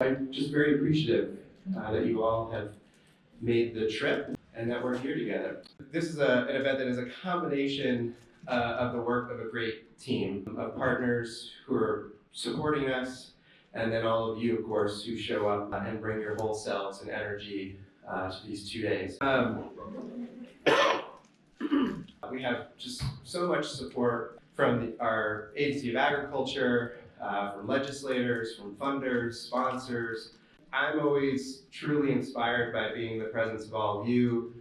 I'm just very appreciative that you all have made the trip and that we're here together. This is an event that is a combination of the work of a great team of partners who are supporting us, and then all of you, of course, who show up and bring your whole selves and energy to these 2 days. We have just so much support from our Agency of Agriculture, from legislators, from funders, sponsors. I'm always truly inspired by being the presence of all of you.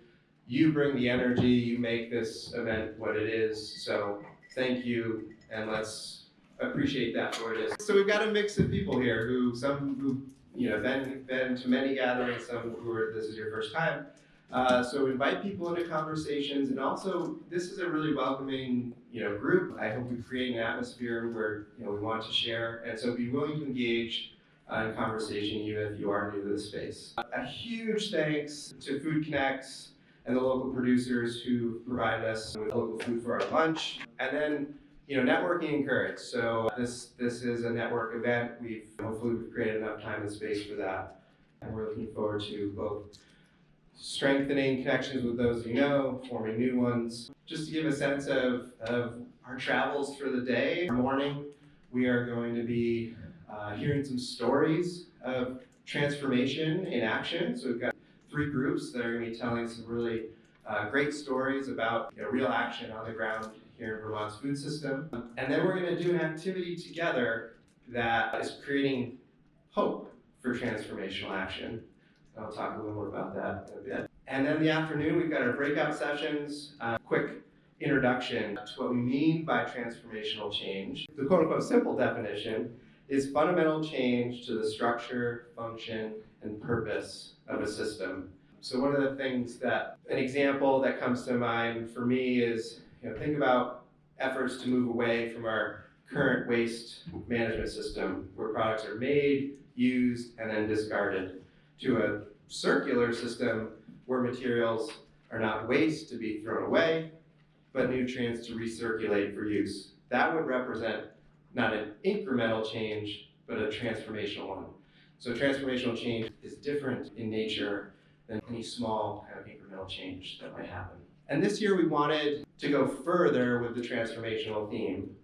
You bring the energy, you make this event what it is, so thank you, and let's appreciate that for what it is. So we've got a mix of people here some who been to many gatherings, some who are, this is your first time. So invite people into conversations, and also this is a really welcoming group. I hope we create an atmosphere where we want to share, and so be willing to engage in conversation even if you are new to the space. A huge thanks to Food Connects and the local producers who provided us with local food for our lunch, and then networking encouraged. So this is a network event. Hopefully we've created enough time and space for that, and we're looking forward to both strengthening connections with those forming new ones. Just to give a sense of our travels for the day, morning, we are going to be hearing some stories of transformation in action. So we've got 3 groups that are going to be telling some really great stories about real action on the ground here in Vermont's food system. And then we're going to do an activity together that is creating hope for transformational action. I'll talk a little more about that in a bit. And then in the afternoon, we've got our breakout sessions, quick introduction to what we mean by transformational change. The quote-unquote simple definition is fundamental change to the structure, function, and purpose of a system. So one of the things an example that comes to mind for me is, think about efforts to move away from our current waste management system, where products are made, used, and then discarded, to a circular system where materials are not waste to be thrown away, but nutrients to recirculate for use. That would represent not an incremental change, but a transformational one. So transformational change is different in nature than any small kind of incremental change that might happen. And this year we wanted to go further with the transformational theme,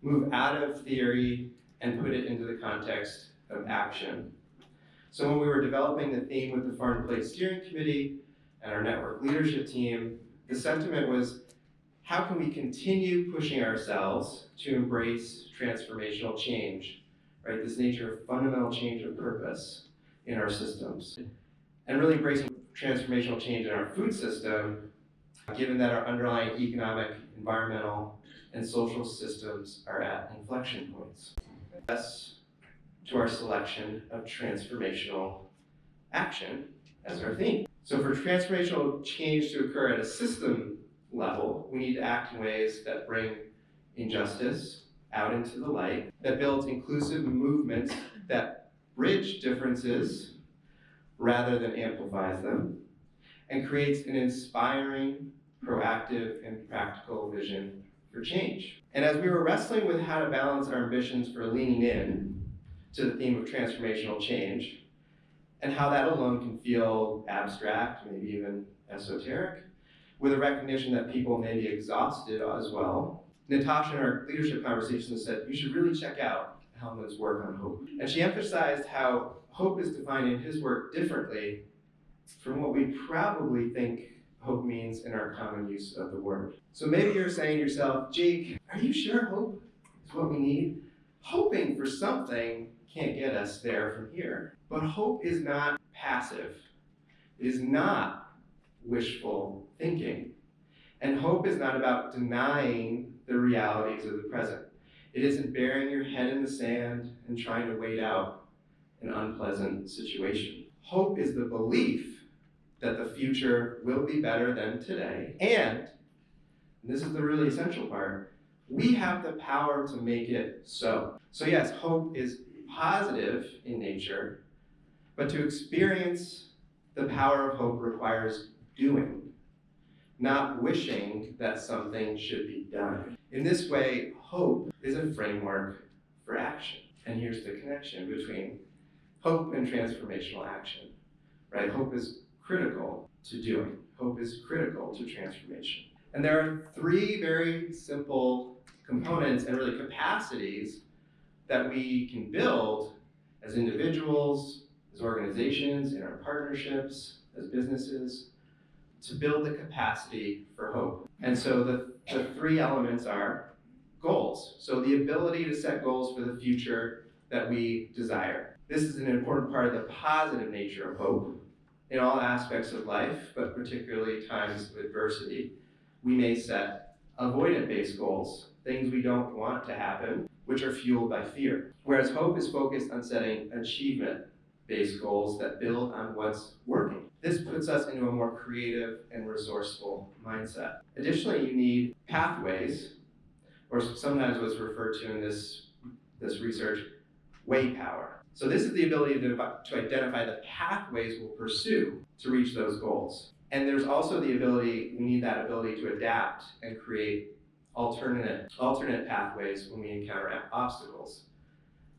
move out of theory and put it into the context of action. So when we were developing the theme with the Farm to Plate Steering Committee and our network leadership team, the sentiment was, how can we continue pushing ourselves to embrace transformational change, right? This nature of fundamental change of purpose in our systems. And really embracing transformational change in our food system, given that our underlying economic, environmental, and social systems are at inflection points. Yes, to our selection of transformational action as our theme. So for transformational change to occur at a system level, we need to act in ways that bring injustice out into the light, that builds inclusive movements that bridge differences rather than amplifies them, and creates an inspiring, proactive, and practical vision for change. And as we were wrestling with how to balance our ambitions for leaning in to the theme of transformational change, and how that alone can feel abstract, maybe even esoteric, with a recognition that people may be exhausted as well, Natasha in our leadership conversation said, you should really check out Hellman's work on hope. And she emphasized how hope is defined in his work differently from what we probably think hope means in our common use of the word. So maybe you're saying to yourself, Jake, are you sure hope is what we need? Hoping for something can't get us there from here. But hope is not passive. It is not wishful thinking. And hope is not about denying the realities of the present. It isn't burying your head in the sand and trying to wait out an unpleasant situation. Hope is the belief that the future will be better than today, and this is the really essential part, we have the power to make it so. So yes, hope is positive in nature, but to experience the power of hope requires doing, not wishing that something should be done. In this way, hope is a framework for action. And here's the connection between hope and transformational action, right? Hope is critical to doing. Hope is critical to transformation. And there are three very simple components and really capacities that we can build as individuals, as organizations, in our partnerships, as businesses, to build the capacity for hope. And so the three elements are goals. So the ability to set goals for the future that we desire. This is an important part of the positive nature of hope in all aspects of life, but particularly times of adversity. We may set avoidant-based goals, things we don't want to happen, which are fueled by fear. Whereas hope is focused on setting achievement-based goals that build on what's working. This puts us into a more creative and resourceful mindset. Additionally, you need pathways, or sometimes what's referred to in this research, way power. So this is the ability to identify the pathways we'll pursue to reach those goals. And there's also we need that ability to adapt and create alternate pathways when we encounter obstacles.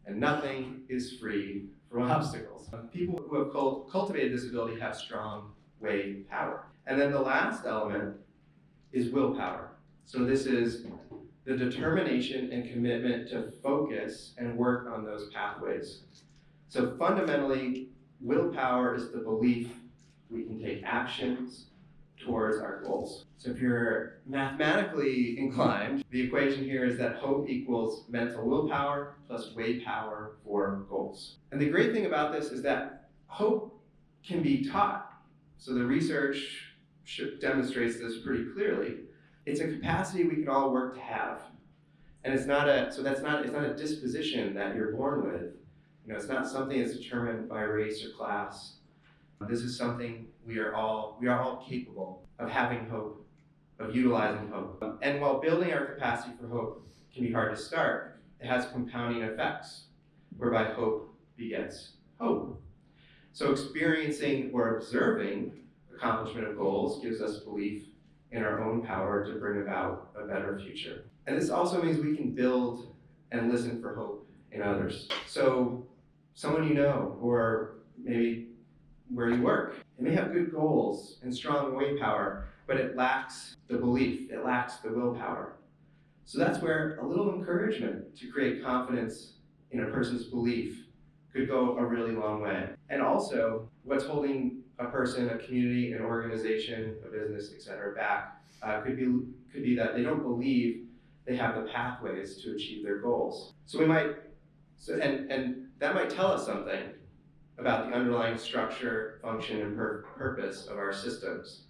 And nothing is free from obstacles. People who have cultivated this ability have strong way power. And then the last element is willpower. So this is the determination and commitment to focus and work on those pathways. So fundamentally, willpower is the belief we can take actions towards our goals. So if you're mathematically inclined, the equation here is that hope equals mental willpower plus way power for goals. And the great thing about this is that hope can be taught. So the research demonstrates this pretty clearly. It's a capacity we can all work to have. And it's not a disposition that you're born with. It's not something that's determined by race or class. This is something we are all capable of having hope, of utilizing hope. And while building our capacity for hope can be hard to start, it has compounding effects, whereby hope begets hope. So experiencing or observing accomplishment of goals gives us belief in our own power to bring about a better future. And this also means we can build and listen for hope in others. So someone you know, or maybe where you work, it may have good goals and strong way power, but it lacks the belief, it lacks the willpower. So that's where a little encouragement to create confidence in a person's belief could go a really long way. And also, what's holding a person, a community, an organization, a business, etc., back could be that they don't believe they have the pathways to achieve their goals. And that might tell us something about the underlying structure, function, and purpose of our systems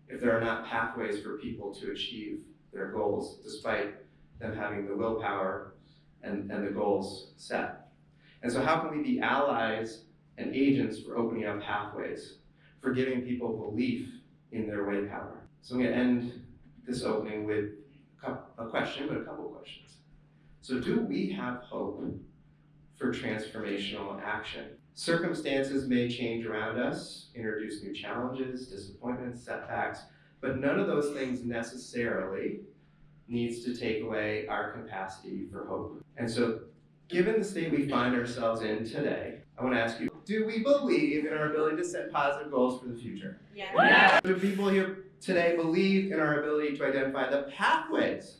if there are not pathways for people to achieve their goals, despite them having the willpower and the goals set. And so how can we be allies and agents for opening up pathways, for giving people belief in their way power? So I'm going to end this opening with a question, but a couple questions. So do we have hope for transformational action? Circumstances may change around us, introduce new challenges, disappointments, setbacks, but none of those things necessarily needs to take away our capacity for hope. And so, given the state we find ourselves in today, I want to ask you, do we believe in our ability to set positive goals for the future? Yeah. Do people here today believe in our ability to identify the pathways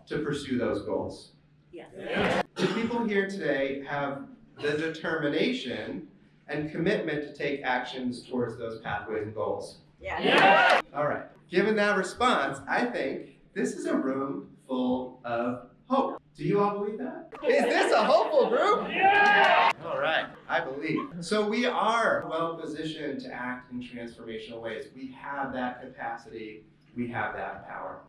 to pursue those goals? Yeah. Do people here today have the determination and commitment to take actions towards those pathways and goals? Yeah. All right. Given that response, I think this is a room full of hope. Do you all believe that? Is this a hopeful group? Yeah. All right, I believe. So we are well positioned to act in transformational ways. We have that capacity. We have that power.